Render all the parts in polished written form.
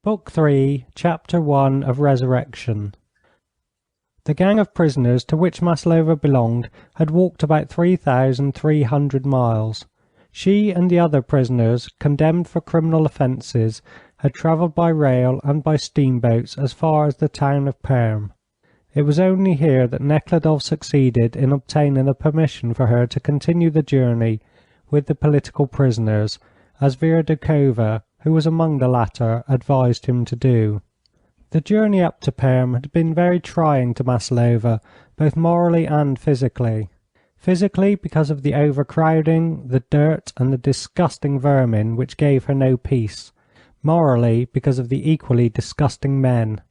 Book 3, Chapter 1 of Resurrection. The gang of prisoners to which Maslova belonged had walked about 3,300 miles. She and the other prisoners, condemned for criminal offences, had travelled by rail and by steamboats as far as the town of Perm. It was only here that Nekhludoff succeeded in obtaining a permission for her to continue the journey with the political prisoners, as Vera Doukhova, who was among the latter, advised him to do. The journey up to Perm had been very trying to Maslova, both morally and physically. Physically, because of the overcrowding, the dirt, and the disgusting vermin which gave her no peace. Morally, because of the equally disgusting men.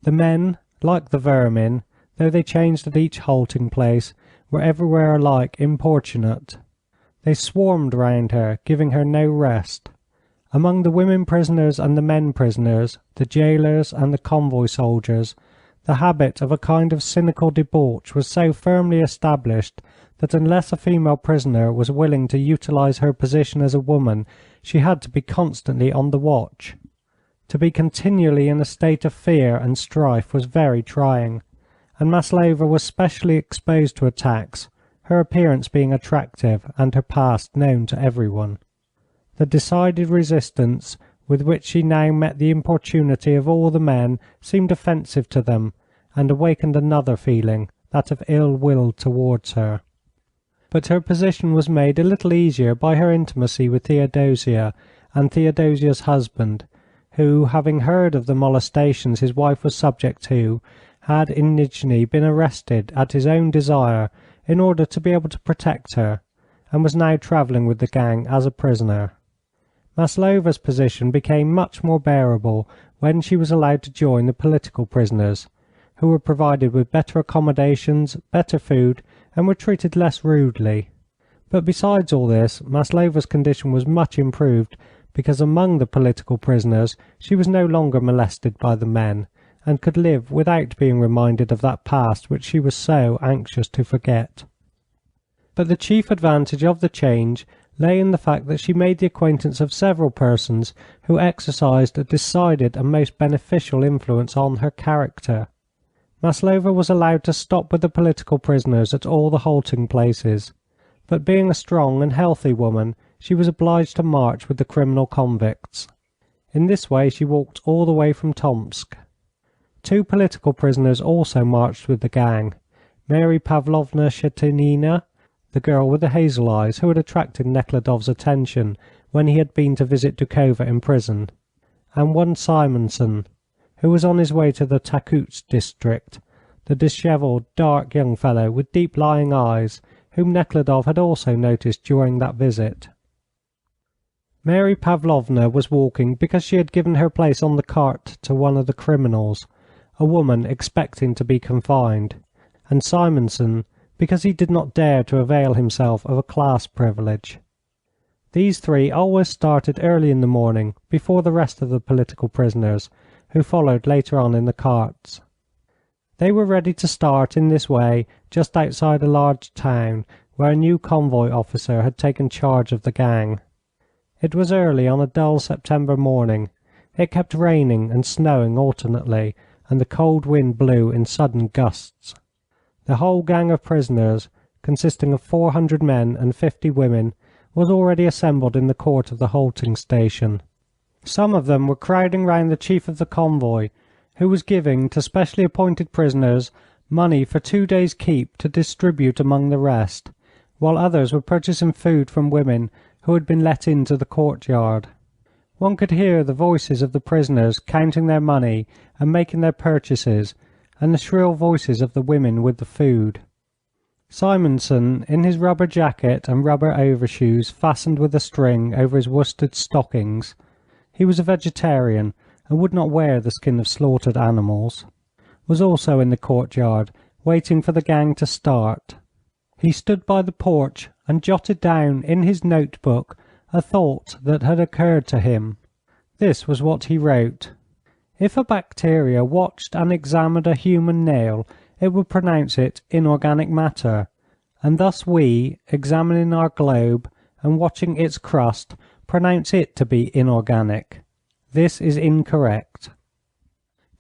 The men, like the vermin, though they changed at each halting place, were everywhere alike importunate. They swarmed round her, giving her no rest. Among the women prisoners and the men prisoners, the jailers and the convoy soldiers, the habit of a kind of cynical debauch was so firmly established that unless a female prisoner was willing to utilize her position as a woman, she had to be constantly on the watch. To be continually in a state of fear and strife was very trying, and Maslova was specially exposed to attacks, her appearance being attractive and her past known to everyone. The decided resistance with which she now met the importunity of all the men seemed offensive to them, and awakened another feeling, that of ill will towards her. But her position was made a little easier by her intimacy with Theodosia and Theodosia's husband, who, having heard of the molestations his wife was subject to, had in Nijni been arrested at his own desire in order to be able to protect her, and was now travelling with the gang as a prisoner. Maslova's position became much more bearable when she was allowed to join the political prisoners, who were provided with better accommodations, better food, and were treated less rudely. But besides all this, Maslova's condition was much improved because among the political prisoners she was no longer molested by the men, and could live without being reminded of that past which she was so anxious to forget. But the chief advantage of the change lay in the fact that she made the acquaintance of several persons who exercised a decided and most beneficial influence on her character. Maslova was allowed to stop with the political prisoners at all the halting places, but being a strong and healthy woman, she was obliged to march with the criminal convicts. In this way she walked all the way from Tomsk. 2 political prisoners also marched with the gang, Mary Pavlovna Shetinina, the girl with the hazel eyes who had attracted Nekhludoff's attention when he had been to visit Doukhova in prison, and one Simonson, who was on his way to the Takuts district, the dishevelled, dark young fellow with deep-lying eyes, whom Nekhludoff had also noticed during that visit. Mary Pavlovna was walking because she had given her place on the cart to one of the criminals, a woman expecting to be confined, and Simonson because he did not dare to avail himself of a class privilege. These 3 always started early in the morning, before the rest of the political prisoners, who followed later on in the carts. They were ready to start in this way just outside a large town where a new convoy officer had taken charge of the gang. It was early on a dull September morning. It kept raining and snowing alternately, and the cold wind blew in sudden gusts. The whole gang of prisoners, consisting of 400 men and 50 women, was already assembled in the court of the halting station. Some of them were crowding round the chief of the convoy, who was giving to specially appointed prisoners money for 2 days' keep to distribute among the rest, while others were purchasing food from women who had been let into the courtyard. One could hear the voices of the prisoners counting their money and making their purchases, and the shrill voices of the women with the food. Simonson, in his rubber jacket and rubber overshoes fastened with a string over his worsted stockings, he was a vegetarian and would not wear the skin of slaughtered animals, was also in the courtyard, waiting for the gang to start. He stood by the porch and jotted down in his notebook a thought that had occurred to him. This was what he wrote: If a bacteria watched and examined a human nail, it would pronounce it inorganic matter, and thus we, examining our globe and watching its crust, pronounce it to be inorganic. This is incorrect.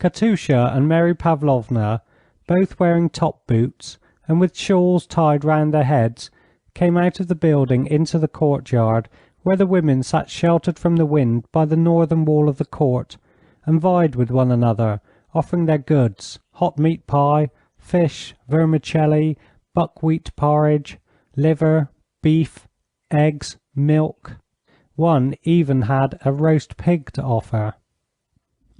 Katusha and Mary Pavlovna, both wearing top boots and with shawls tied round their heads, came out of the building into the courtyard, where the women sat sheltered from the wind by the northern wall of the court, and vied with one another, offering their goods: hot meat pie, fish, vermicelli, buckwheat porridge, liver, beef, eggs, milk. One even had a roast pig to offer.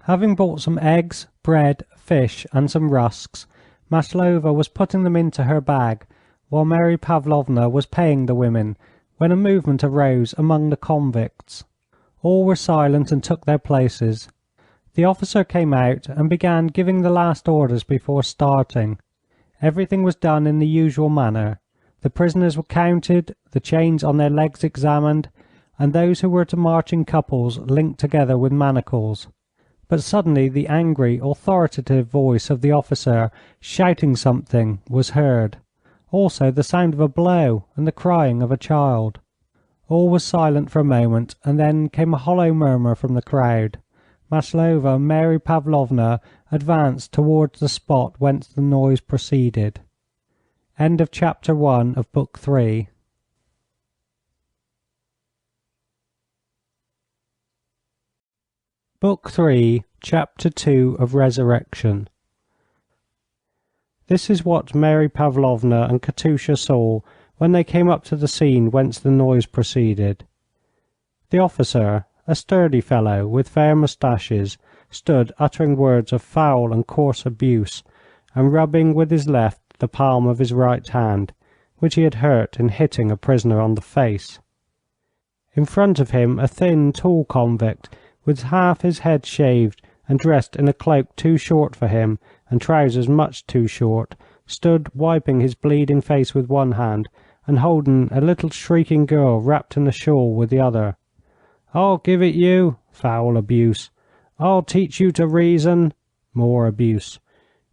Having bought some eggs, bread, fish, and some rusks, Maslova was putting them into her bag, while Mary Pavlovna was paying the women, when a movement arose among the convicts. All were silent and took their places. The officer came out and began giving the last orders before starting. Everything was done in the usual manner. The prisoners were counted, the chains on their legs examined, and those who were to march in couples linked together with manacles. But suddenly the angry, authoritative voice of the officer shouting something was heard. Also the sound of a blow and the crying of a child. All was silent for a moment, and then came a hollow murmur from the crowd. Maslova and Mary Pavlovna advanced towards the spot whence the noise proceeded. End of chapter 1 of book 3. Book 3, Chapter 2 of Resurrection. This is what Mary Pavlovna and Katusha saw when they came up to the scene whence the noise proceeded. The officer, a sturdy fellow with fair moustaches, stood uttering words of foul and coarse abuse, and rubbing with his left the palm of his right hand, which he had hurt in hitting a prisoner on the face. In front of him a thin, tall convict, with half his head shaved and dressed in a cloak too short for him and trousers much too short, stood wiping his bleeding face with one hand and holding a little shrieking girl wrapped in a shawl with the other. "I'll give it you!" Foul abuse. "I'll teach you to reason!" More abuse.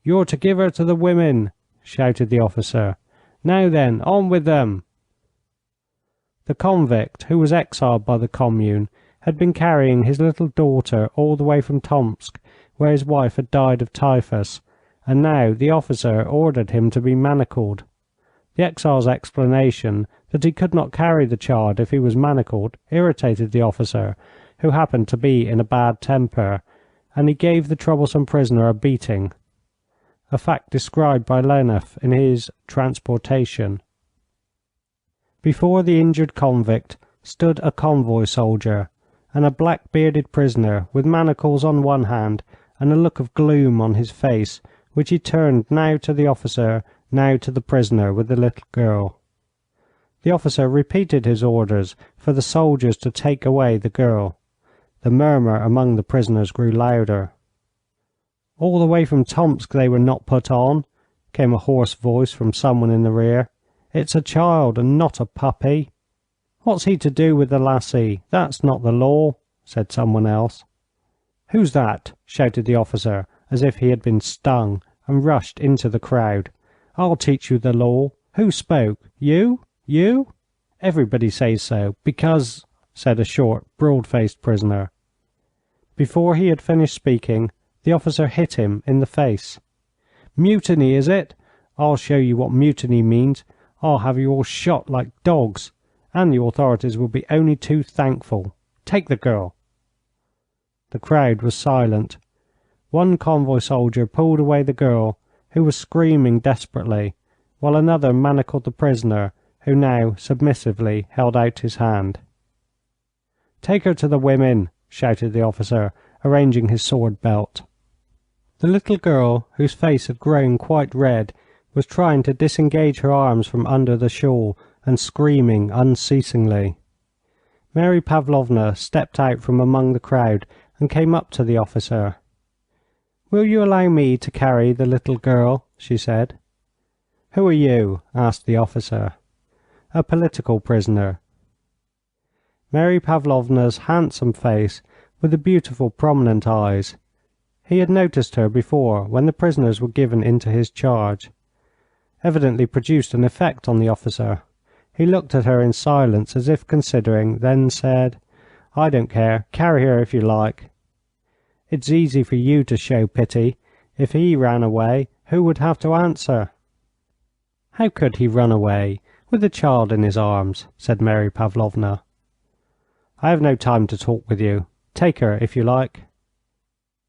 "You're to give her to the women!" shouted the officer. "Now then, on with them!" The convict, who was exiled by the Commune, had been carrying his little daughter all the way from Tomsk, where his wife had died of typhus, and now the officer ordered him to be manacled. The exile's explanation that he could not carry the child if he was manacled irritated the officer, who happened to be in a bad temper, and he gave the troublesome prisoner a beating, a fact described by Leneff in his Transportation. Before the injured convict stood a convoy soldier, and a black-bearded prisoner with manacles on one hand and a look of gloom on his face, which he turned now to the officer, now to the prisoner with the little girl. The officer repeated his orders for the soldiers to take away the girl. The murmur among the prisoners grew louder. "All the way from Tomsk they were not put on," came a hoarse voice from someone in the rear. "It's a child and not a puppy." "What's he to do with the lassie? That's not the law," said someone else. "Who's that?" shouted the officer, as if he had been stung, and rushed into the crowd. "I'll teach you the law. Who spoke? You? You?" "Everybody says so, because," said a short, broad-faced prisoner. Before he had finished speaking, the officer hit him in the face. "Mutiny, is it? I'll show you what mutiny means. I'll have you all shot like dogs, and the authorities will be only too thankful. Take the girl." The crowd was silent. One convoy soldier pulled away the girl, who was screaming desperately, while another manacled the prisoner, who now submissively held out his hand. "Take her to the women," shouted the officer, arranging his sword belt. The little girl, whose face had grown quite red, was trying to disengage her arms from under the shawl and screaming unceasingly. Mary Pavlovna stepped out from among the crowd and came up to the officer. "Will you allow me to carry the little girl?" she said. "Who are you?" asked the officer. "A political prisoner." Mary Pavlovna's handsome face, with the beautiful prominent eyes. He had noticed her before when the prisoners were given into his charge. Evidently produced an effect on the officer. He looked at her in silence as if considering, then said, "I don't care. Carry her if you like." It's easy for you to show pity. If he ran away, who would have to answer?" "How could he run away, with the child in his arms?" said Mary Pavlovna. "I have no time to talk with you. Take her, if you like."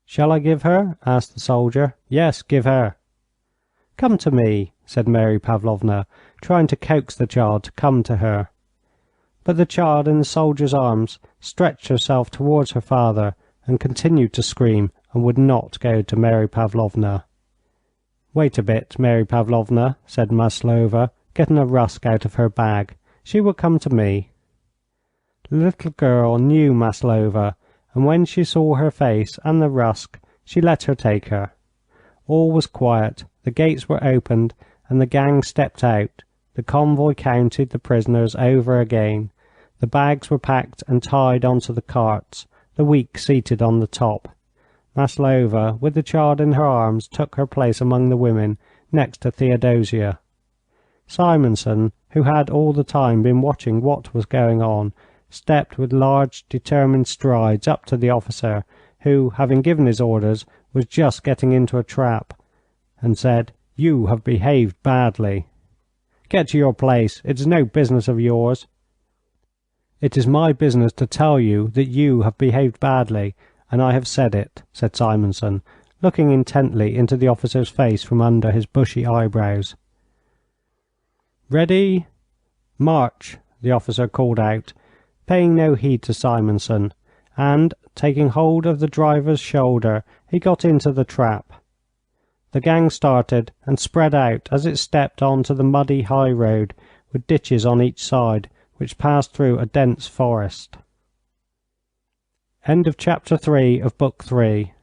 "Shall I give her?" asked the soldier. "Yes, give her." "Come to me," said Mary Pavlovna, trying to coax the child to come to her. But the child in the soldier's arms stretched herself towards her father and continued to scream and would not go to Mary Pavlovna. "Wait a bit, Mary Pavlovna," said Maslova, getting a rusk out of her bag. "She will come to me." The little girl knew Maslova, and when she saw her face and the rusk, she let her take her. All was quiet. The gates were opened, and the gang stepped out. The convoy counted the prisoners over again. The bags were packed and tied onto the carts, the weak seated on the top. Maslova, with the child in her arms, took her place among the women, next to Theodosia. Simonson, who had all the time been watching what was going on, stepped with large, determined strides up to the officer, who, having given his orders, was just getting into a trap, and said, "You have behaved badly." "Get to your place. It is no business of yours." "It is my business to tell you that you have behaved badly, and I have said it," said Simonson, looking intently into the officer's face from under his bushy eyebrows. "Ready? March!" the officer called out, paying no heed to Simonson, and, taking hold of the driver's shoulder, he got into the trap. The gang started and spread out as it stepped on to the muddy high road with ditches on each side, which passed through a dense forest. End of chapter 3 of book 3.